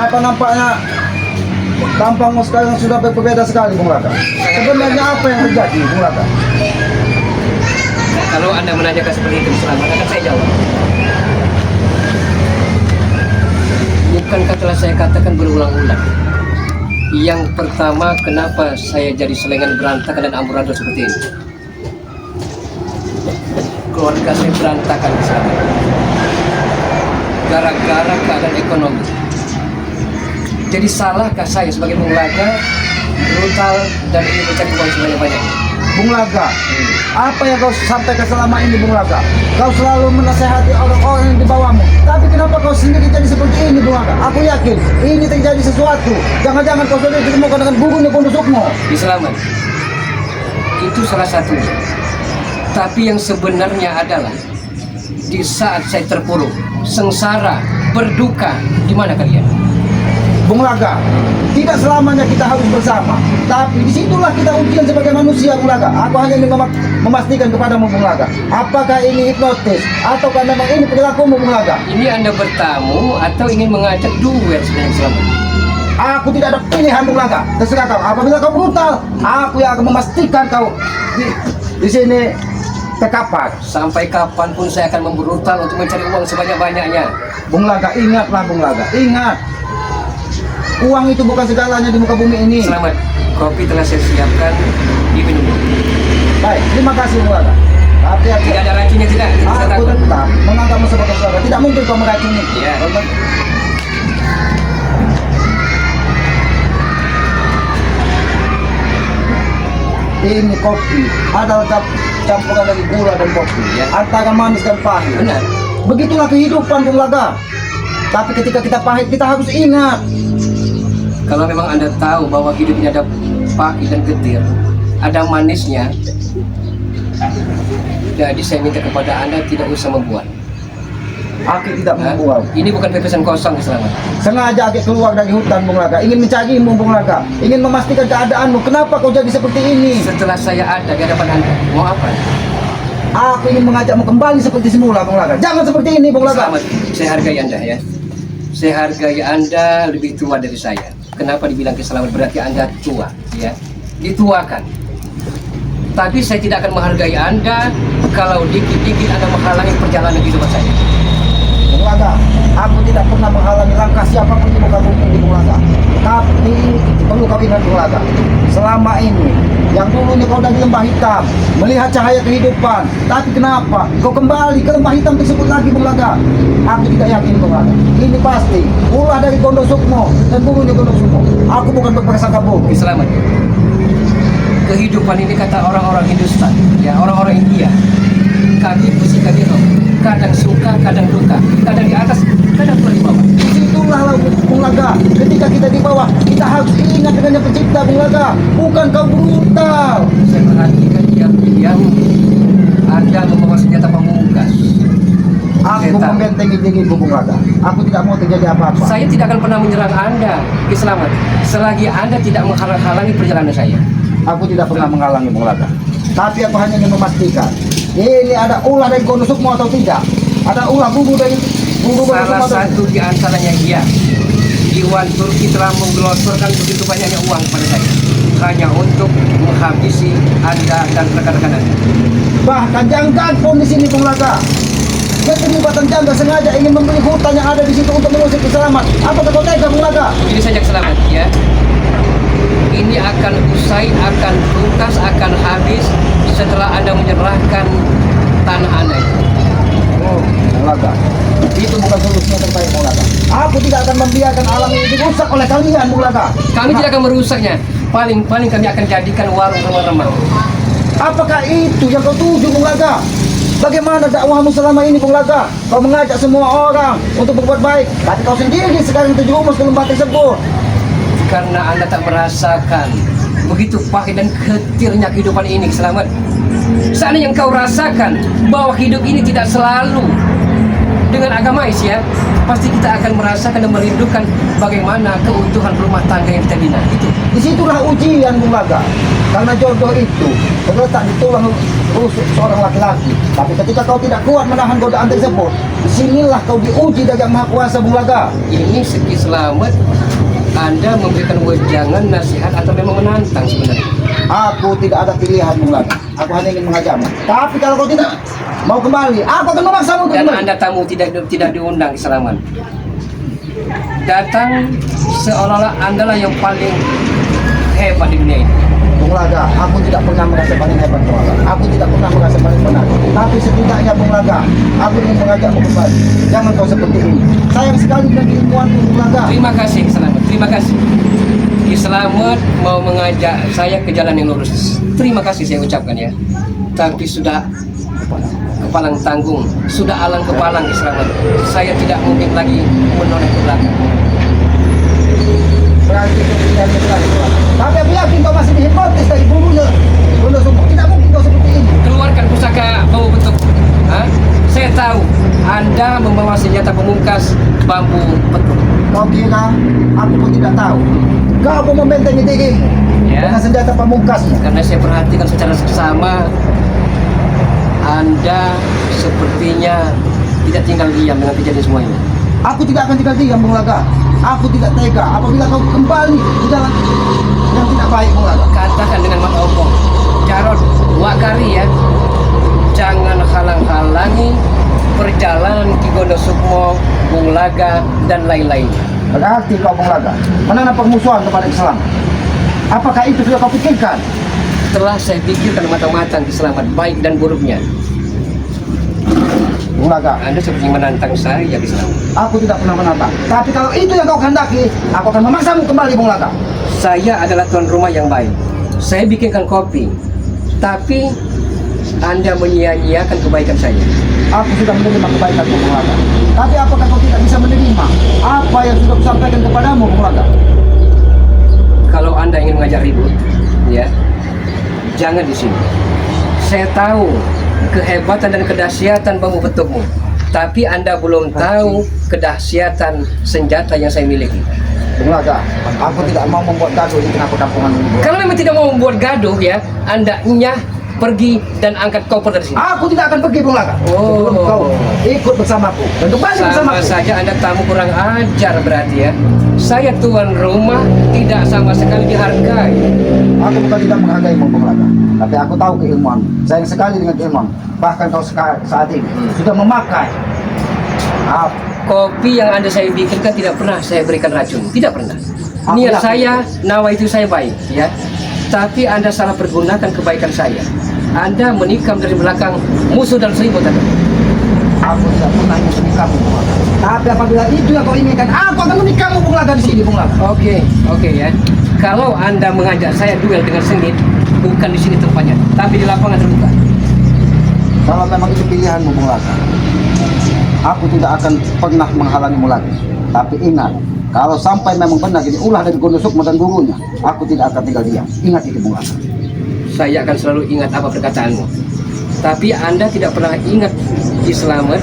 Kenapa nampaknya tampangmu sekarang sudah berbeda sekali, Bung Laka? Sebenarnya apa yang terjadi, Bung Laka? Kalau Anda menanyakan seperti itu, selamat akan saya jawab. Bukankah telah saya katakan berulang-ulang? Yang pertama, kenapa saya jadi selengan berantakan dan amburadul seperti ini? Keluarga saya berantakan di sana. Gara-gara keadaan ekonomi. Jadi salahkah saya sebagai pengelaga brutal dan ingin mencari uang sebanyak-banyaknya? Bung Laka, apa yang kau sampaikan selama ini, Bung Laka? Kau selalu menasehati orang-orang yang di bawahmu. Tapi kenapa kau sendiri jadi seperti ini, Bung Laka? Aku yakin ini terjadi sesuatu. Jangan-jangan kau sudah ditemukan dengan gurunya Kondosukmo. Selamat. Itu salah satunya. Tapi yang sebenarnya adalah di saat saya terpuruk, sengsara, berduka, di mana kalian? Bung Laka, tidak selamanya kita harus bersama. Tapi disitulah kita ujian sebagai manusia, Bung Laka. Aku hanya ingin memastikan kepadamu, Bung Laka. Apakah ini hipnotis? Ataukah memang ini perilakumu, Bung Laka? Ini Anda bertamu atau ingin mengajak duel sebenarnya Selamat? Aku tidak ada pilihan, Bung Laka. Terserah kau. Apabila kau brutal, aku yang akan memastikan kau di sini terkapar. Sampai kapanpun saya akan membrutal untuk mencari uang sebanyak-banyaknya. Bung Laka, ingatlah, Bung Laka. Ingat. Uang itu bukan segalanya di muka bumi ini. Selamat, kopi telah saya siapkan, diminum. Baik, terima kasih, Bung Laka. Hati-hati. Tidak ada racunnya, tidak? Saya Aku takut. tetap menganggapmu sebagai saudara. Tidak mungkin kau meracuni. Iya. Ini kopi adalah campuran dari gula dan kopi, Ya. antara manis dan pahit. Benar. Begitulah kehidupan, Bung Laka. Tapi ketika kita pahit, kita harus ingat. Kalau memang Anda tahu bahwa hidup ini ada pahit dan getir, ada manisnya, jadi saya minta kepada Anda tidak usah membuat. Aku tidak Hah? membuang. Ini bukan pepesan kosong, Selamat. Sengaja aku keluar dari hutan, Bung Laka. Ingin mencarimu, Bung Laka. Ingin memastikan keadaanmu. Kenapa kau jadi seperti ini? Setelah saya ada di hadapan Anda, mau apa? Aku ingin mengajakmu kembali seperti semula, Bung Laka. Jangan seperti ini, Bung Laka. Selamat, saya hargai Anda ya. Saya hargai Anda lebih tua dari saya. Kenapa dibilang Selamat berarti Anda tua, ya? Dituakan. Tapi saya tidak akan menghargai Anda kalau dikit-dikit Anda menghalangi perjalanan kehidupan saya. Bung Laka, aku tidak pernah menghalangi langkah siapapun di muka bumi ini, Bung Laka. Tapi perlu kau ingat, Bung Laka, selama ini yang dulunya kau dari lembah hitam melihat cahaya kehidupan, tapi kenapa kau kembali ke lembah hitam tersebut lagi, Bung Laka? Aku tidak yakin, Bung Laka. Ini pasti ulah dari Kondosukmo dan gurunya Kondosukmo. Aku bukan berprasangka buruk. Selamat. Kehidupan ini kata orang-orang Hindustan, ya orang-orang India. Kami pusi kami roh. Kadang suka, kadang duka. Kadang di atas, kadang pula di bawah. Disitulah, Bung Laka. Ketika kita di bawah, kita harus ingat dengan yang pencipta, Bung Laka. Bukan kau brutal. Saya perhatikan diam-diam Anda membawa senjata pamungkas. Aku Saya tahu. membentengi diriku, Bung Laka. Aku tidak mau terjadi apa-apa. Saya tidak akan pernah menyerang Anda, Selamat, selagi Anda tidak menghalang-halangi perjalanan saya. Aku tidak pernah menghalangi, Bung Laka. Tapi aku hanya ingin memastikan ini ada ulah dari Kondosukmo atau tidak. Ada ulah guru dari guru Salah satu di antaranya iya. Iwan Turki telah menggelontorkan begitu banyaknya uang kepada saya hanya untuk menghabisi Anda dan rekan-rekan Anda. Bahkan jangan pun di sini, Bung Laka. Keterlibatan Jangga sengaja ingin membeli hutan yang ada di situ untuk mengusir Selamat. Apakah kau tega, Bung Laka? Ini saja Selamat ya. Ini akan usai, akan tuntas, akan habis setelah Anda menyerahkan tanah Anda itu. Oh, Bung Laka. Itu bukan solusi yang terbaik, Bung Laka. Aku tidak akan membiarkan alam ini dirusak oleh kalian, Bung Laka. Kami tidak akan merusaknya. Paling-paling kami akan jadikan warung remang-remang. Apakah itu yang kau tuju, Bung Laka? Bagaimana dakwahmu selama ini, Bung Laka? Kau mengajak semua orang untuk berbuat baik, tapi kau sendiri sekarang terjerumus ke lembah tersebut. Karena Anda tak merasakan begitu pahit dan getirnya kehidupan ini, Selamat. Seandainya engkau rasakan bahwa hidup ini tidak selalu dengan agamais ya, pasti kita akan merasakan dan merindukan bagaimana keutuhan rumah tangga yang kita bina. Itu. Disitulah ujian, Bung Laka. Karena jodoh itu terletak di tulang rusuk seorang laki-laki. Tapi ketika kau tidak kuat menahan godaan tersebut, disinilah kau diuji dari Yang Maha Kuasa, Bung Laka. Ini Seki Selamat Anda memberikan wejangan, nasihat, atau memang menantang sebenarnya? Aku tidak ada pilihan Bung Laga. Aku hanya ingin mengajakmu. Tapi kalau kau tidak mau kembali, aku akan memaksamu untuk Dan kembali. Anda tamu tidak diundang ke Salaman. Datang seolah-olah Anda lah yang paling hebat di dunia ini. Bung Laga, aku tidak pernah merasa paling hebat Bung Laga. Aku tidak pernah merasa paling benar. Tapi setidaknya Bung Laga, aku ingin mengajakmu kembali. Jangan kau seperti ini. Sayang sekali dengan ilmuanmu Bung Laga. Terima kasih, Selamat. Terima kasih. Ki Selamat mau mengajak saya ke jalan yang lurus. Terima kasih saya ucapkan ya. Tapi sudah kepalang tanggung, sudah alang kepalang Ki Selamat. Saya tidak mungkin lagi menoleh ke belakang. Berarti kemudian sekali Bung Laga. Tapi aku yakin kau masih dihipnotis dari bulunya. Bulu sumpah. Tidak mungkin kau seperti ini. Keluarkan pusaka bau betuk. Hah? Saya tahu Anda membawa senjata pemungkas bambu petuk. Kau kira aku pun tidak tahu. Kau mau membentengi dirimu Ya. dengan senjata pamungkasnya. Karena saya perhatikan secara seksama, Anda sepertinya tidak tinggal diam dengan kejadian semua ini. Aku tidak akan tinggal diam Bung Laga. Aku tidak tega apabila kau kembali ke jalan yang tidak baik Bung Laga. Katakan dengan mata opong, Jarod Wakari ya, jangan halang-halangi perjalanan Ki Gondo Sukmo, Bung Laga, dan lain-lain. Berarti kau Bung Laga menanam permusuhan kepada Islam. Apakah itu sudah kau pikirkan? Telah saya pikirkan matang-matang Ki Selamat, baik dan buruknya. Bung Laga, Anda seperti menantang saya Ki Selamat. aku tidak pernah menantang. Tapi kalau itu yang kau kehendaki, aku akan memaksamu kembali Bung Laga. Saya adalah tuan rumah yang baik. Saya bikinkan kopi, tapi Anda menyia-nyiakan kebaikan saya. Aku sudah menerima kebaikan Bung Laga. Tapi apakah kau tidak bisa menerima apa yang sudah kusampaikan kepadamu Bung Laga? Kalau Anda ingin mengajak ribut, ya, jangan di sini. Saya tahu kehebatan dan kedahsyatan bambu petukmu, tapi Anda belum tahu kedahsyatan senjata yang saya miliki. Bung Laga, aku tidak mau membuat gaduh di tengah perkampungan ini. Kalau memang tidak mau membuat gaduh, ya, Anda nyah pergi dan angkat koper dari sini. Aku tidak akan pergi Bung Laga. Oh. Sebelum kau ikut bersamaku dan kembali Sama bersamaku. saja Anda tamu kurang ajar berarti ya. Saya tuan rumah tidak sama sekali dihargai. Aku bukan tidak menghargaimu Bung Laga, tapi aku tahu keilmuan. Sayang sekali dengan keilmuan. Bahkan kau saat ini sudah memakai Kopi yang saya bikinkan tidak pernah saya berikan racun, tidak pernah. Aku Niat yakin. saya, nawa itu saya baik, ya. Tapi Anda salah pergunakan kebaikan saya. Anda menikam dari belakang musuh dalam selimut Anda. Aku tidak pernah ingin menikahmu Bung Laga. Tapi apabila itu yang kau inginkan, aku akan menikahmu Bung Laga di sini Bung Laga. Oke ya. Kalau Anda mengajak saya duel dengan sengit, bukan di sini tempatnya, tapi di lapangan terbuka. Kalau memang itu pilihanmu Bung Laga, aku tidak akan pernah menghalangimu lagi. Tapi ingat, kalau sampai memang benar ini ulah dari Gondo Sukmo dan gurunya, aku tidak akan tinggal diam. Ingat itu Bung Laga. Saya akan selalu ingat apa perkataanmu. Tapi Anda tidak pernah ingat, Ki Selamat,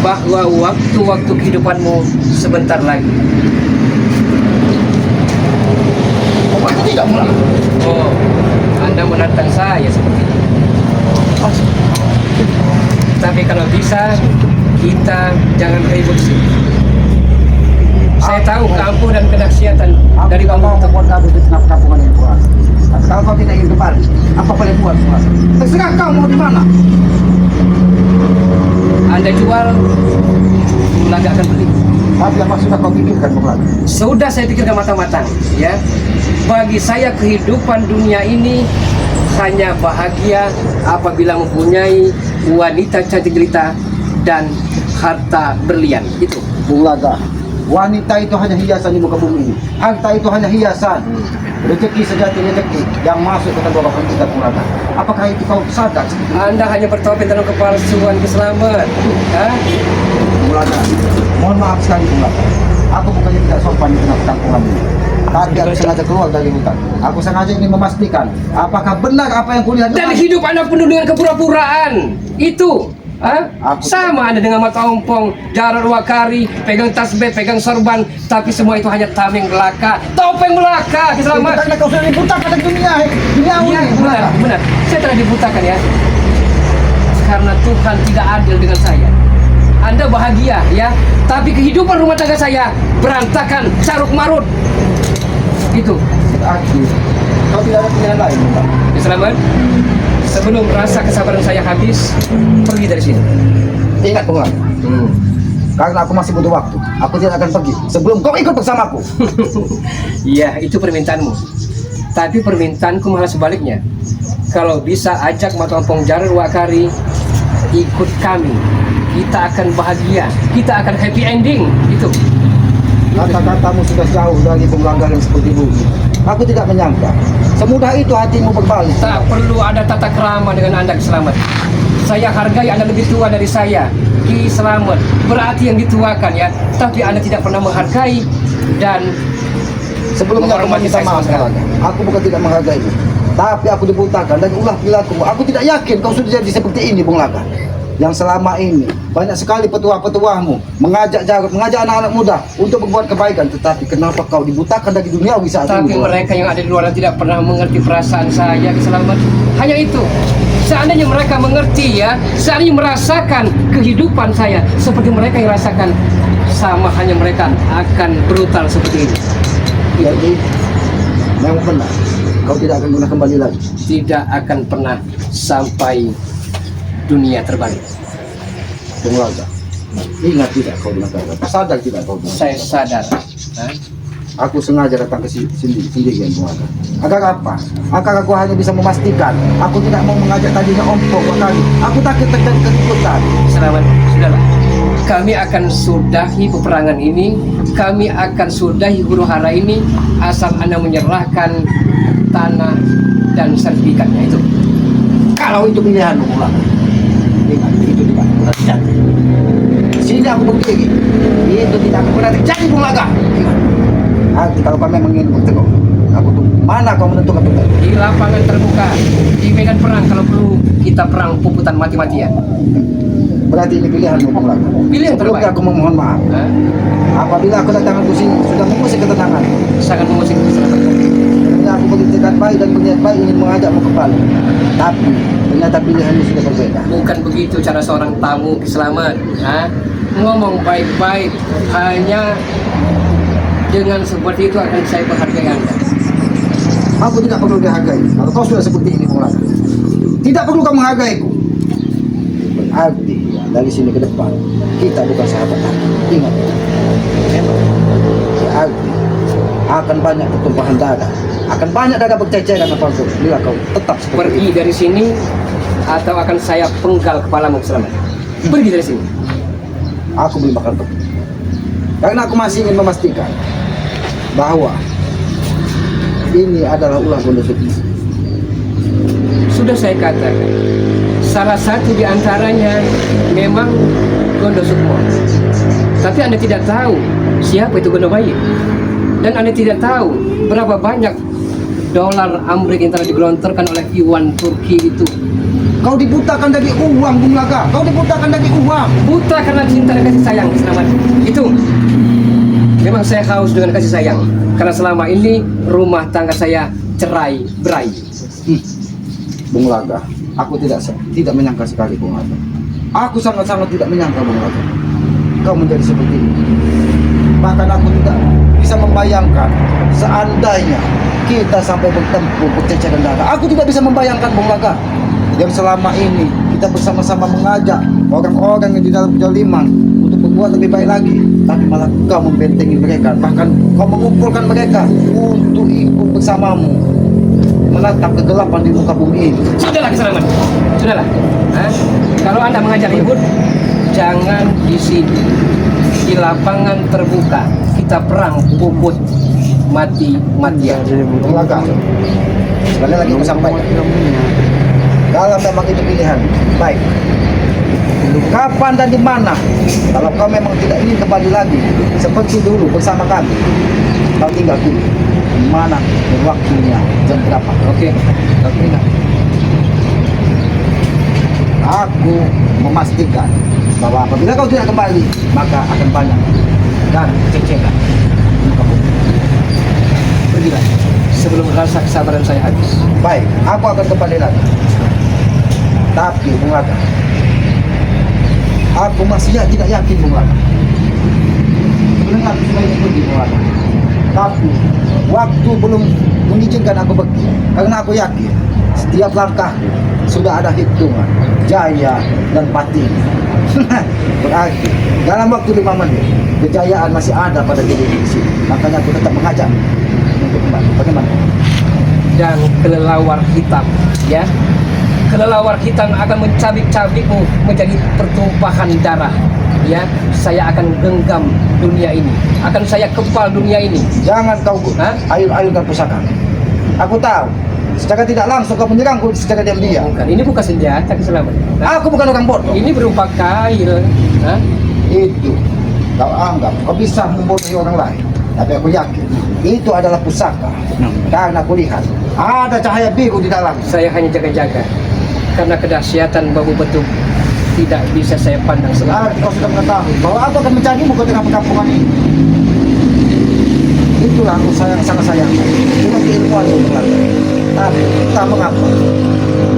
bahwa waktu-waktu kehidupanmu sebentar lagi. Aku tidak Bung Laga. Oh, Anda menantang saya seperti itu. Tapi kalau bisa, kita jangan ribut sih. Saya tahu keampuh dan kedahsyatan Aku dari tidak mau bambu membuat gaduh di tengah perkampungan ini Bung Laga. Tapi kalau kau tidak ingin kembali, apa boleh buat Bung Laga? Terserah kau mau di mana. Anda jual, Laga akan beli. Tapi apa sudah kau pikirkan Bung Laga? Sudah saya pikirkan matang-matang, ya. Bagi saya kehidupan dunia ini hanya bahagia apabila mempunyai wanita cantik jelita dan harta berlian. Itu. Bung Laga, wanita itu hanya hiasan di muka bumi ini. Harta itu hanya hiasan. Rezeki sejati rezeki yang masuk ke kedua bapak kita Bung Laga. Apakah itu kau sadar? Anda hanya bertopeng dalam kepalsuan Ki Selamat. Hah? Bung Laga, mohon maaf sekali Bung Laga. Aku bukannya tidak sopan di tengah perkampungan ini. Tapi aku sengaja keluar dari hutan. Aku sengaja ingin memastikan apakah benar apa yang kulihat. Dan hidup Anda penuh dengan kepura-puraan. Itu. Hah? Aku- Sama Anda dengan mata ompong, Jarod Wakari, pegang tasbih, pegang sorban, tapi semua itu hanya tameng belaka, topeng belaka, Ki Selamat. Karena kau sudah dibutakan dari dunia Iya, ini, Bung benar, Laga. benar. Saya telah dibutakan ya. Karena Tuhan tidak adil dengan saya. Anda bahagia ya, tapi kehidupan rumah tangga saya berantakan, caruk marut. Itu. Aku, kau tidak ada pilihan lain, Bung Laga. Ya, Selamat. Sebelum rasa kesabaran saya habis, pergi dari sini. Ingat, Bung Laga. Karena aku masih butuh waktu, aku tidak akan pergi sebelum kau ikut bersamaku. Iya, itu permintaanmu. Tapi permintaanku malah sebaliknya. Kalau bisa ajak Matompong Jarir Wakari ikut kami, kita akan bahagia, kita akan happy ending. Itu. Kata-katamu sudah jauh dari pemulanggar yang seperti bumi. Aku tidak menyangka semudah itu hatimu berbalik. Tak perlu ada tata krama dengan Anda, Ki Slamet. Saya hargai Anda lebih tua dari saya, Ki Slamet. Berarti yang dituakan ya, tapi Anda tidak pernah menghargai dan Sebelumnya aku menghormati minta saya maaf, sama sekali. aku bukan tidak menghargaimu, tapi aku dibutakan dan ulah perilakumu. Aku tidak yakin kau sudah jadi seperti ini, Bung Laga. Yang selama ini banyak sekali petua-petuamu mengajak anak-anak muda untuk berbuat kebaikan, tetapi kenapa kau dibutakan dari duniawi saat Tapi ini? Bung Laga? mereka yang ada di luar tidak pernah mengerti perasaan saya, Ki Slamet. Hanya itu. Seandainya mereka mengerti ya, seandainya merasakan kehidupan saya seperti mereka yang rasakan, sama hanya mereka akan brutal seperti ini. Jadi memang benar, kau tidak akan pernah kembali lagi. Tidak akan pernah sampai dunia terbalik. Bung Laga, ingat tidak kau bilang kata, sadar tidak kau bilang? Saya sadar. Hah? Aku sengaja datang ke sini sendirian, Bung Laga. Agar apa? Agar aku hanya bisa memastikan aku tidak mau mengajak tadinya ompong kali. Aku takut terjadi keributan. Selamat, sudahlah. Kami akan sudahi peperangan ini. Kami akan sudahi huru hara ini asal Anda menyerahkan tanah dan sertifikatnya itu. Kalau itu pilihan, Bung Laga, ingat itu tidak pernah terjadi. Sini aku berdiri, itu tidak akan pernah terjadi, Bung Laga. Ingat. Nanti kalau kau memang ingin bertemu, aku tunggu. Mana kau menentukan tempat? Di lapangan terbuka, di medan perang kalau perlu kita perang puputan mati-matian. Berarti ini pilihanmu, Bung Laga. Pilih yang Sebelumnya terbaik. aku memohon maaf. Hah? Apabila aku datang ke sini sudah mengusik ketenangan. Sangat mengusik. Sebenarnya aku beritikat baik dan berniat baik ingin mengajakmu kembali. Tapi ternyata pilihanmu sudah berbeda. Bukan begitu cara seorang tamu, Ki Slamet. Hah? Ngomong baik-baik, hanya dengan seperti itu akan saya menghargai Anda. Aku tidak perlu dihargai. Kalau kau sudah seperti ini, Bung Laga, tidak perlu kau menghargaiku. Berarti ya, dari sini ke depan kita bukan sahabat lagi. Ingat, berarti akan banyak pertumpahan darah, akan banyak darah berceceran apapun bila kau tetap seperti Pergi ini. dari sini atau akan saya penggal kepalamu, Ki Slamet. Pergi dari sini. Aku belum bakal pergi. Karena aku masih ingin memastikan bahwa ini adalah ulah Gondo Sukmo. Sudah saya katakan, salah satu di antaranya memang Gondo Sukmo. Tapi Anda tidak tahu siapa itu Gondo Bayi. Dan Anda tidak tahu berapa banyak dolar Amerika yang telah digelontorkan oleh Iwan Turki itu. Kau dibutakan dari uang, Bung Laga. Kau dibutakan dari uang. Buta karena cinta dan kasih sayang, Selamat. Itu. Memang saya haus dengan kasih sayang. Karena selama ini rumah tangga saya cerai berai. Bung Laga, aku tidak menyangka sekali, Bung Laga. Aku sangat-sangat tidak menyangka, Bung Laga, kau menjadi seperti ini. Bahkan aku tidak bisa membayangkan seandainya kita sampai bertempur berceceran darah. Aku tidak bisa membayangkan, Bung Laga, yang selama ini kita bersama-sama mengajak orang-orang yang di dalam kezaliman untuk berbuat lebih baik lagi, tapi malah kau membentengi mereka, bahkan kau mengumpulkan mereka untuk ikut bersamamu menatap kegelapan di muka bumi ini. Sudahlah, Ki Slamet. Sudahlah. Hah? Kalau Anda mengajak ribut, jangan di sini. Di lapangan terbuka. Kita perang puput mati-matian. Bung Laga, sekali lagi aku sampaikan, kalau memang itu pilihan, baik. Kapan dan di mana? Kalau kau memang tidak ingin kembali lagi seperti dulu bersama kami, kau tinggal pilih di mana dan waktunya jam berapa. Oke. Kau ingat, aku memastikan bahwa apabila kau tidak kembali, maka akan banyak dan ceceran. Pergilah. Sebelum rasa kesabaran saya habis. Baik, aku akan kembali lagi. Tapi Bung Laga, Aku masih tidak yakin Bung Laka. Sebenarnya aku sudah ingin pergi Bung Laka. Tapi waktu belum mengizinkan aku pergi. Karena aku yakin setiap langkah sudah ada hitungan jaya dan pati. Berarti dalam waktu 5 menit kejayaan masih ada pada diri di sini. Makanya aku tetap mengajak untuk kembali. Bagaimana? Dan kelelawar hitam, ya, kelelawar hitam akan mencabik-cabikmu menjadi pertumpahan darah. Ya, saya akan genggam dunia ini, akan saya kepal dunia ini. Jangan kau ayun-ayunkan pusaka. Aku tahu secara tidak langsung kau menyerangku secara diam-diam. Bukan, ini bukan senjata keselamatan. Aku bukan orang bodoh. Ini berupa kail. Hah? Itu kau anggap kau bisa membodohi orang lain. Tapi aku yakin itu adalah pusaka. Karena aku lihat ada cahaya biru di dalam. Saya hanya jaga-jaga karena kedahsyatan bambu betung tidak bisa saya pandang selalu. Kau sudah mengetahui bahwa aku akan mencarimu ke tengah perkampungan ini. Itulah aku sangat sayang dengan keilmuanmu. Tapi tak mengapa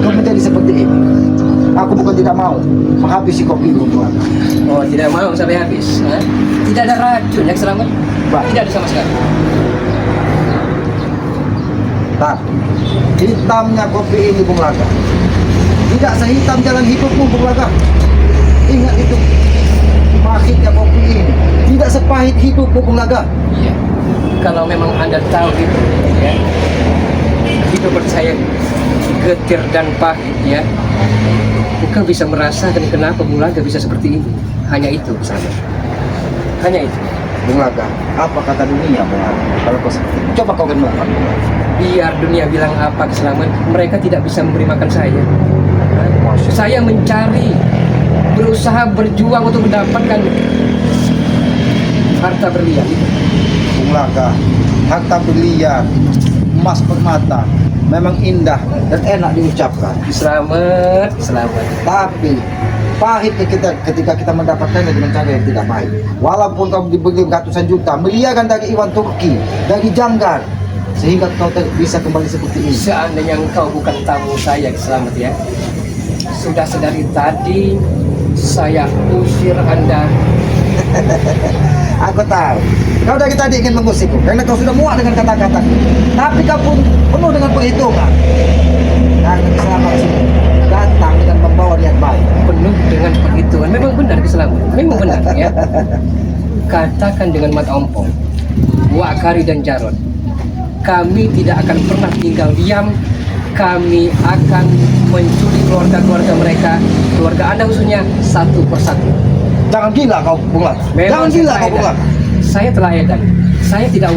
kau menjadi seperti ini. Aku bukan tidak mau menghabisi kopi Tuhan. Oh, tidak mau sampai habis. Hah? Tidak ada racun yang selamat? Tidak ada sama sekali. Tapi hitamnya kopi ini Bung Laka tidak sehitam jalan hidupmu Bung Laka. Ingat itu. Pahitnya kopi ini tidak sepahit hidupmu Bung Laka. Iya. Kalau memang Anda tahu itu, ya, hidup saya getir dan pahit, ya. Engkau bisa merasakan kenapa Bung Laka bisa seperti ini. Hanya itu, sahabat. Hanya itu. Bung Laka, apa kata dunia Bung Laka? Kalau kau seperti ini, coba kau renungkan. Biar dunia bilang apa keselamatan, mereka tidak bisa memberi makan saya. Saya mencari, berusaha berjuang untuk mendapatkan harta berlian. Bung Laka, harta berlian, emas permata, memang indah dan enak diucapkan. Selamat, selamat. Tapi pahitnya ketika kita mendapatkannya dengan cara yang tidak baik. Walaupun kau diberi ratusan juta, miliaran dari Iwan Turki, dari Janggar, sehingga kau bisa kembali seperti ini. Seandainya engkau bukan tamu saya, selamat, ya. Sudah sedari tadi saya usir Anda. Aku tahu, kau dari tadi ingin mengusikku karena kau sudah muak dengan kata-kata. Tapi kau pun penuh dengan perhitungan. Karena keselamatan sini datang dengan membawa niat baik. Penuh dengan perhitungan. Memang benar keselamatan. Memang benar, ya. Katakan dengan mata ompong, Wakari dan Jarod, kami tidak akan pernah tinggal diam. Kami akan mencuri keluarga-keluarga mereka, keluarga Anda khususnya, satu persatu. Jangan gila kau Bung Laka. Jangan gila kau Bung Laka. Saya telah edan. Saya tidak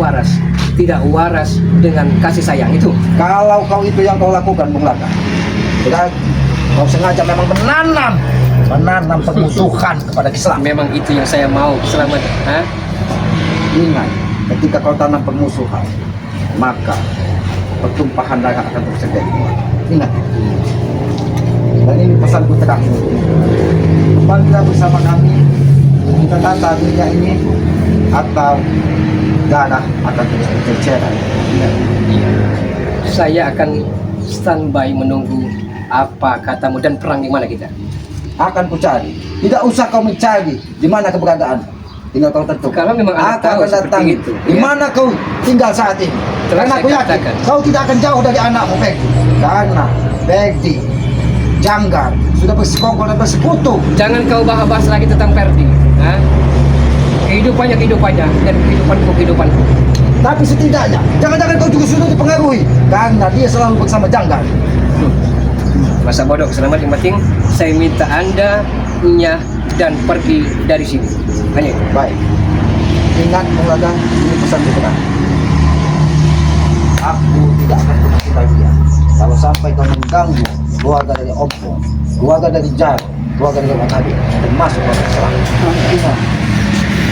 waras dengan kasih sayang itu. Kalau kau itu yang kau lakukan Bung Laka, berarti kau sengaja memang menanam permusuhan kepada Islam. Memang itu yang saya mau, selamat. Hah? Ingat, ketika kau tanam permusuhan, maka pertumpahan darah akan terus terjadi. Ingat. Dan ini pesanku terakhir. Kembalilah bersama kami, kita tata dunia ini, atau darah akan terus berceceran. Saya akan standby menunggu apa katamu dan perang di mana kita. Akan kucari. Tidak usah kau mencari di mana keberadaan. Tinggal kau tentukan. Kalau memang Anda aku tahu akan datang seperti itu, di ya. mana kau tinggal saat ini. Telah Karena saya aku yakin katakan. kau tidak akan jauh dari anakmu Peggy. Karena Peggy Janggar sudah bersekongkol dan bersekutu. Jangan kau bahas lagi tentang Ferdi. Hah? Kehidupannya dan kehidupanku. Tapi setidaknya jangan-jangan kau juga sudah dipengaruhi karena dia selalu bersama Janggar. Masa bodoh, selamat. Yang penting saya minta Anda, Nyah, dan pergi dari sini. Hanya itu. Baik. Ingat Bung Laka, ini pesan kita. Aku tidak akan pernah tinggal diam. Kalau sampai kau mengganggu keluarga dari Ompong, keluarga dari Jar, keluarga dari Wakari, termasuk keluarga Islam. Ingat,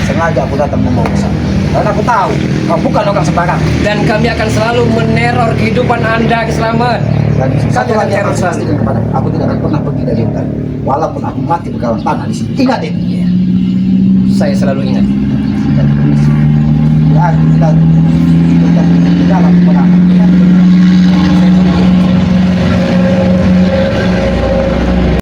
sengaja aku datang membawa pesan. Karena aku tahu kau bukan orang sembarang. Dan kami akan selalu meneror kehidupan Anda, selamat. Dan satu lagi yang harus selalu. pastikan kepada aku tidak akan pernah pergi dari hutan, walaupun aku mati berkawan tanah di sini. Ingat itu. Saya selalu ingat. Dan permisi. Berarti kita dalam peperangan.